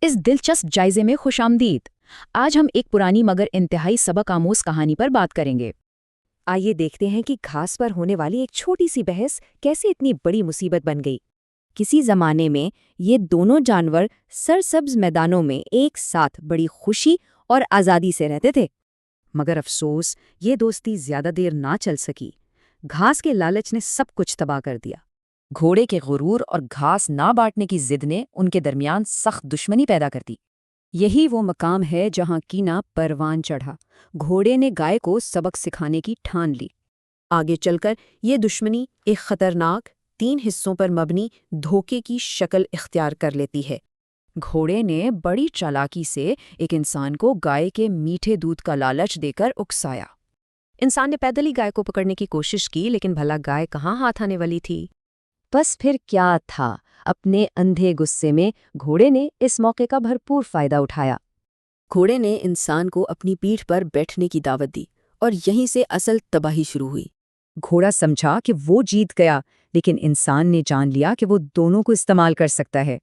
इस दिलचस्प जायजे में खुशामदीद। आज हम एक पुरानी मगर इंतहाई सबक आमोज कहानी पर बात करेंगे। आइए देखते हैं कि घास पर होने वाली एक छोटी सी बहस कैसे इतनी बड़ी मुसीबत बन गई। किसी जमाने में ये दोनों जानवर सरसब्ज मैदानों में एक साथ बड़ी खुशी और आज़ादी से रहते थे। मगर अफसोस, ये दोस्ती ज्यादा देर ना चल सकी। घास के लालच ने सब कुछ तबाह कर दिया। घोड़े के गुरूर और घास ना बांटने की जिद ने उनके दरमियान सख्त दुश्मनी पैदा कर दी। यही वो मकाम है जहाँ कीना परवान चढ़ा। घोड़े ने गाय को सबक सिखाने की ठान ली। आगे चलकर ये दुश्मनी एक खतरनाक 3 हिस्सों पर मबनी धोखे की शक्ल इख्तियार कर लेती है। घोड़े ने बड़ी चालाकी से एक इंसान को गाय के मीठे दूध का लालच देकर उकसाया। इंसान ने पैदल ही गाय को पकड़ने की कोशिश की, लेकिन भला गाय कहाँ हाथ आने वाली थी। बस फिर क्या था, अपने अंधे गुस्से में घोड़े ने इस मौके का भरपूर फायदा उठाया। घोड़े ने इंसान को अपनी पीठ पर बैठने की दावत दी और यहीं से असल तबाही शुरू हुई। घोड़ा समझा कि वो जीत गया, लेकिन इंसान ने जान लिया कि वो दोनों को इस्तेमाल कर सकता है।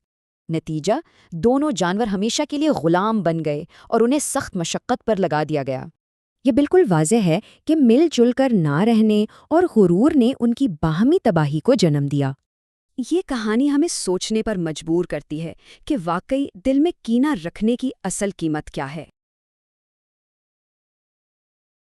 नतीजा, दोनों जानवर हमेशा के लिए गुलाम बन गए और उन्हें सख्त मशक्कत पर लगा दिया गया। ये बिल्कुल वाज़ेह है कि मिलजुल कर ना रहने और गुरूर ने उनकी बाहमी तबाही को जन्म दिया। ये कहानी हमें सोचने पर मजबूर करती है कि वाकई दिल में कीना रखने की असल कीमत क्या है।